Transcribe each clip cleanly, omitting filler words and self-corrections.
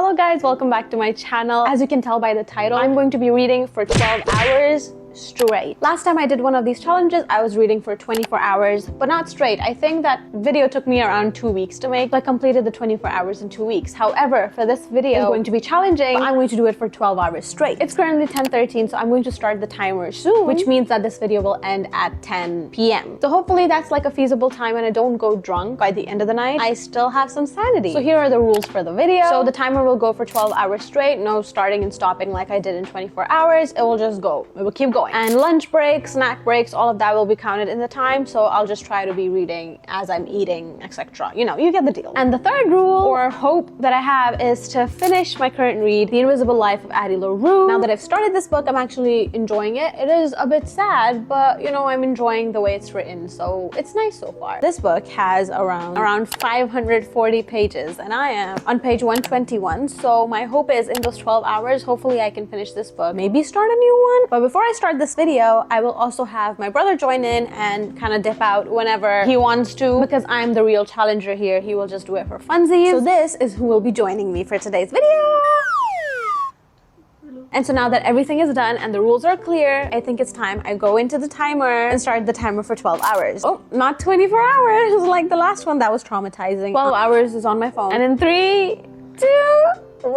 Hello guys, welcome back to my channel. As you can tell by the title, I'm going to be reading for 12 hours straight. Last time I did one of these challenges, I was reading for 24 hours, but not straight. I think that video took me around 2 weeks to make, so I completed the 24 hours in 2 weeks. However, for this video, it's going to be challenging, but I'm going to do it for 12 hours straight. It's currently 10:13, so I'm going to start the timer soon, which means that this video will end at 10 p.m. So hopefully that's like a feasible time and I don't go drunk by the end of the night. I still have some sanity. So here are the rules for the video. So the timer will go for 12 hours straight, no starting and stopping like I did in 24 hours. It will just go. It will keep going. And lunch breaks, snack breaks, all of that will be counted in the time. So I'll just try to be reading as I'm eating, etc. You know, you get the deal. And the third rule or hope that I have is to finish my current read, The Invisible Life of Addie LaRue. Now that I've started this book, I'm actually enjoying it. It is a bit sad, but you know, I'm enjoying the way it's written, so it's nice so far. This book has around 540 pages and I am on page 121. So my hope is in those 12 hours, hopefully I can finish this book, maybe start a new one. But before I start this video, I will also have my brother join in and kind of dip out whenever he wants to, because I'm the real challenger here. He will just do it for funsies. So this is who will be joining me for today's video. And so now that everything is done and the rules are clear, I think it's time I go into the timer and start the timer for 12 hours. Oh, not 24 hours like the last one. That was traumatizing. 12 hours is on my phone. And in 3, 2, 1.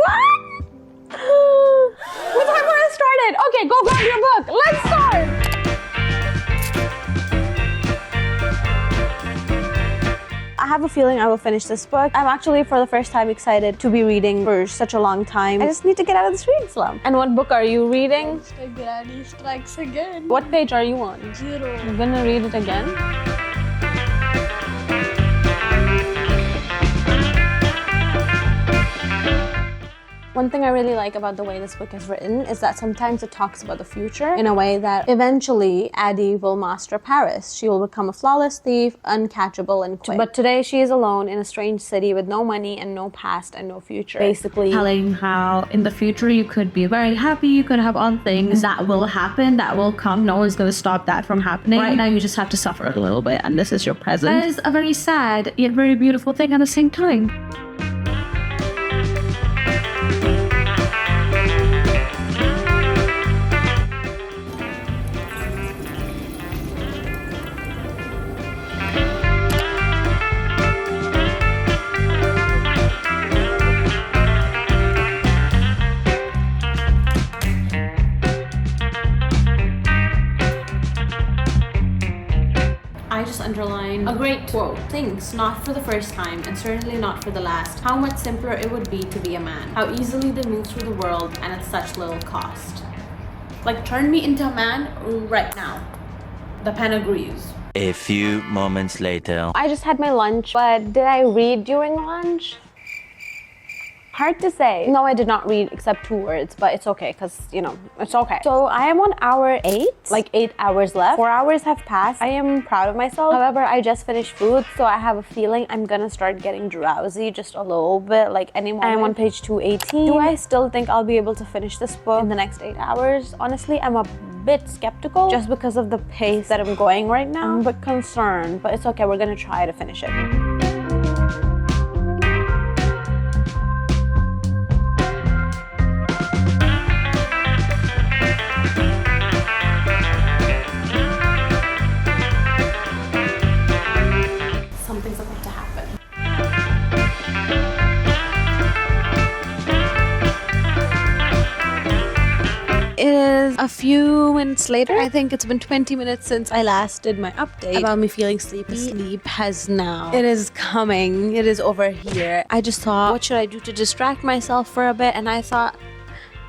The timer has started. Okay, go grab your book. Let's start. I have a feeling I will finish this book. I'm actually for the first time excited to be reading for such a long time. I just need to get out of this reading slump. And what book are you reading? Granny Strikes Again. What page are you on? 0. You're gonna read it again? One thing I really like about the way this book is written is that sometimes it talks about the future in a way that eventually Addie will master Paris. She will become a flawless thief, uncatchable and quick. But today she is alone in a strange city with no money and no past and no future. Basically telling how in the future you could be very happy, you could have all things that will happen, that will come. No one's going to stop that from happening. Right now you just have to suffer a little bit, and this is your present. That is a very sad yet very beautiful thing at the same time. I just underlined a great quote. Thinks not for the first time and certainly not for the last, how much simpler it would be to be a man. How easily they move through the world and at such little cost. Like, turn me into a man right now. The pen agrees. A few moments later. I just had my lunch, but did I read during lunch? Hard to say. No, I did not read except 2 words, but it's okay because, you know, it's okay. So I am on hour 8, like 8 hours left. 4 hours have passed. I am proud of myself. However, I just finished food, so I have a feeling I'm gonna start getting drowsy just a little bit, like any moment. I am on page 218. Do I still think I'll be able to finish this book in the next 8 hours? Honestly, I'm a bit skeptical just because of the pace that I'm going right now. I'm a bit concerned, but it's okay. We're gonna try to finish it. It is a few minutes later. I think it's been 20 minutes since I last did my update about me feeling sleepy. Sleep has now. It is coming. It is over here. I just thought, what should I do to distract myself for a bit? And I thought,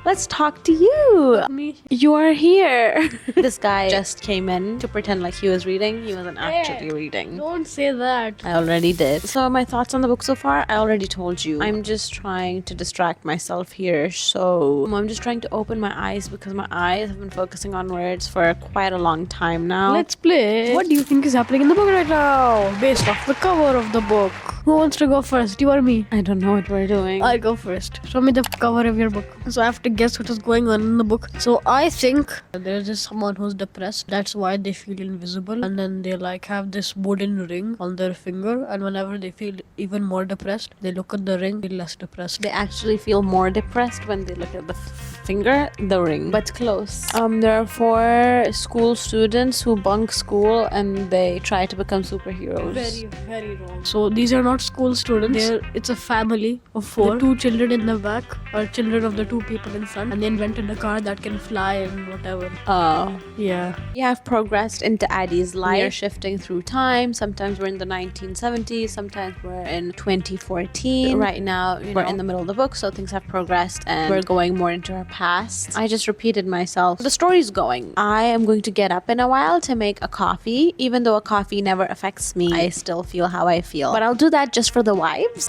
let's talk to you. Me? You are here. This guy just came in to pretend like he was reading. He wasn't actually reading. Don't say that. I already did. So my thoughts on the book so far, I already told you. I'm just trying to distract myself here. So I'm just trying to open my eyes because my eyes have been focusing on words for quite a long time now. Let's play. What do you think is happening in the book right now? Based off the cover of the book. Who wants to go first? You or me? I don't know what we're doing. I'll go first. Show me the cover of your book. So I have to guess what is going on in the book. So I think there's just someone who's depressed. That's why they feel invisible. And then they like have this wooden ring on their finger. And whenever they feel even more depressed, they look at the ring, feel less depressed. They actually feel more depressed when they look at the finger, the ring. But close. There are 4 school students who bunk school and they try to become superheroes. Very, very wrong. So these are not school students. It's a family of 4. The 2 children in the back are children of the 2 people in front. And they invented a car that can fly and whatever. Oh. Yeah. We have progressed into Addie's life. We are shifting through time. Sometimes we're in the 1970s. Sometimes we're in 2014. Right now, we're in the middle of the book, so things have progressed and we're going more into her past. I just repeated myself. The story's going. I am going to get up in a while to make a coffee. Even though a coffee never affects me, I still feel how I feel. But I'll do that just for the vibes.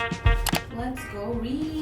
Let's go read.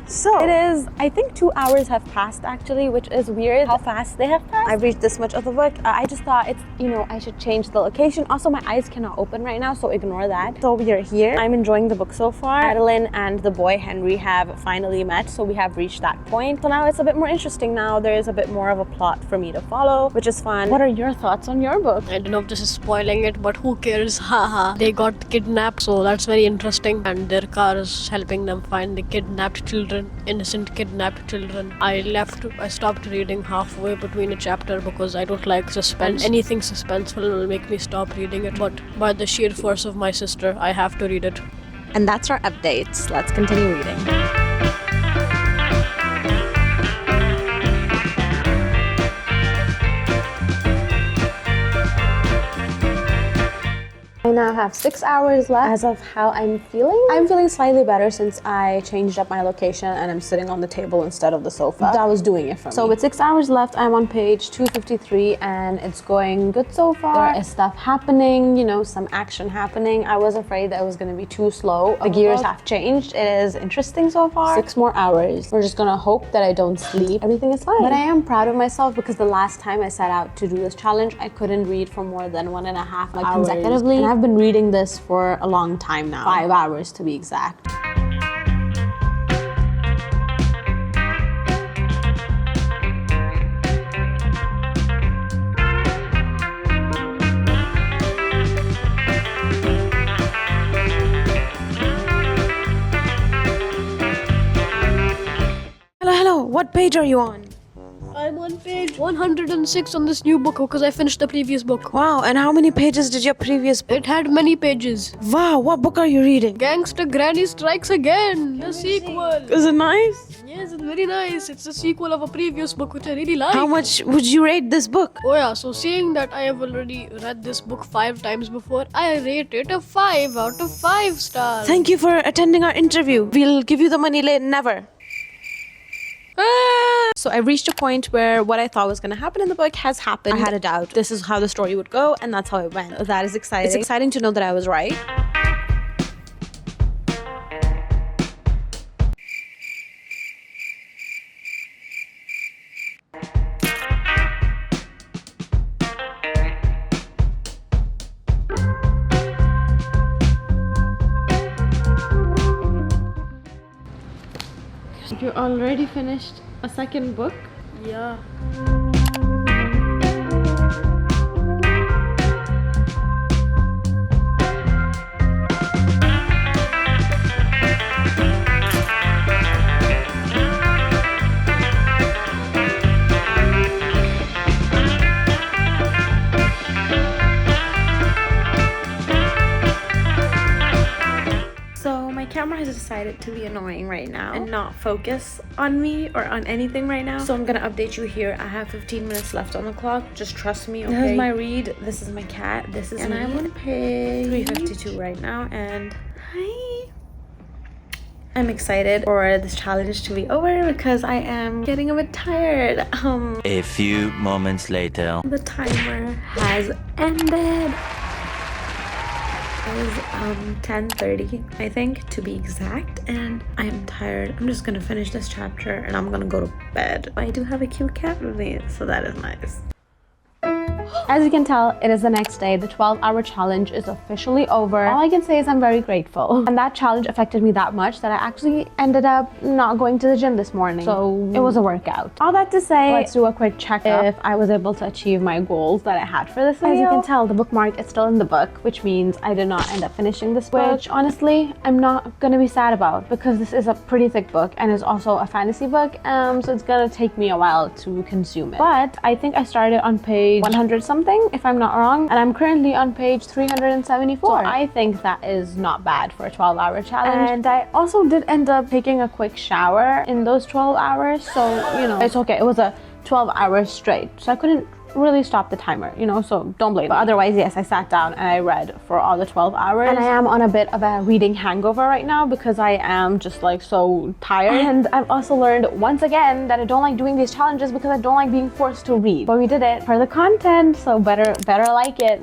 So it is, I think 2 hours have passed actually, which is weird how fast they have passed. I've reached this much of the book. I just thought it's, I should change the location. Also, my eyes cannot open right now, so ignore that. So we are here. I'm enjoying the book so far. Madeline and the boy Henry have finally met, so we have reached that point. So now it's a bit more interesting now. There is a bit more of a plot for me to follow, which is fun. What are your thoughts on your book? I don't know if this is spoiling it, but who cares? Haha. They got kidnapped, so that's very interesting. And their car is helping them find the kidnapped children, innocent kidnapped children. I stopped reading halfway between a chapter because I don't like suspense. Anything suspenseful will make me stop reading it. But by the sheer force of my sister, I have to read it. And that's our updates. Let's continue reading. I now have 6 hours left. As of how I'm feeling slightly better since I changed up my location and I'm sitting on the table instead of the sofa. That was doing it for me. So with 6 hours left, I'm on page 253 and it's going good so far. There is stuff happening, some action happening. I was afraid that it was going to be too slow. The gears have changed. It is interesting so far. 6 more hours. We're just gonna hope that I don't sleep. Everything is fine. But I am proud of myself because the last time I set out to do this challenge, I couldn't read for more than 1.5 hours consecutively. And I've been reading this for a long time now. 5 hours to be exact. Hello, what page are you on? I'm on page 106 on this new book because I finished the previous book. Wow, and how many pages did your previous book? It had many pages. Wow, what book are you reading? Gangster Granny Strikes Again, the sequel. Is it nice? Yes, it's very nice. It's the sequel of a previous book which I really like. How much would you rate this book? Oh yeah, so seeing that I have already read this book 5 times before, I rate it a 5 out of 5 stars. Thank you for attending our interview. We'll give you the money later. Never. So I reached a point where what I thought was going to happen in the book has happened. I had a doubt. This is how the story would go, and that's how it went. That is exciting. It's exciting to know that I was right. You already finished a second book? Yeah. Camera has decided to be annoying right now and not focus on me or on anything right now. So I'm gonna update you here. I have 15 minutes left on the clock. Just trust me, okay? This is my read. This is my cat. This is and me. I'm on page 352 right now. And hi. I'm excited for this challenge to be over because I am getting a bit tired. A few moments later. The timer has ended. It is 10:30, I think, to be exact, and I am tired. I'm just gonna finish this chapter and I'm gonna go to bed. I do have a cute cat with me, so that is nice. As you can tell, it is the next day. The 12-hour challenge is officially over. All I can say is I'm very grateful. And that challenge affected me that much that I actually ended up not going to the gym this morning. So it was a workout. All that to say, let's do a quick checkup if I was able to achieve my goals that I had for this video. As you can tell, the bookmark is still in the book, which means I did not end up finishing this book, which honestly, I'm not gonna be sad about because this is a pretty thick book and is also a fantasy book, so it's gonna take me a while to consume it. But I think I started on page 100 something, if I'm not wrong, and I'm currently on page 374. So I think that is not bad for a 12-hour challenge. And I also did end up taking a quick shower in those 12 hours, so you know, it's okay. It was a 12 hours straight, so I couldn't really stop the timer, you know, so don't blame me. But otherwise, yes, I sat down and I read for all the 12 hours. And I am on a bit of a reading hangover right now because I am just like so tired. And I've also learned once again that I don't like doing these challenges because I don't like being forced to read. But we did it for the content, so better like it.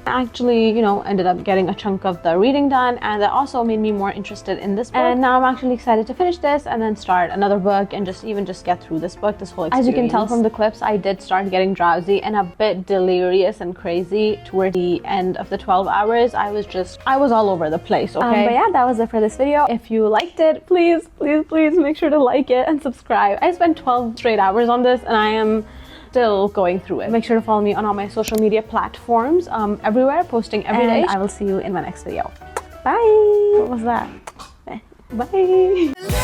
I actually, you know, ended up getting a chunk of the reading done, and that also made me more interested in this book. And now I'm actually excited to finish this and then start another book and just get through this book, this whole experience. As you can tell from the clips, I did start getting drowsy and a bit delirious and crazy toward the end of the 12 hours. I was all over the place, okay? But yeah, that was it for this video. If you liked it, please make sure to like it and subscribe. I spent 12 straight hours on this and I am still going through it. Make sure to follow me on all my social media platforms, everywhere, posting every day. I will see you in my next video. Bye! What was that? Bye!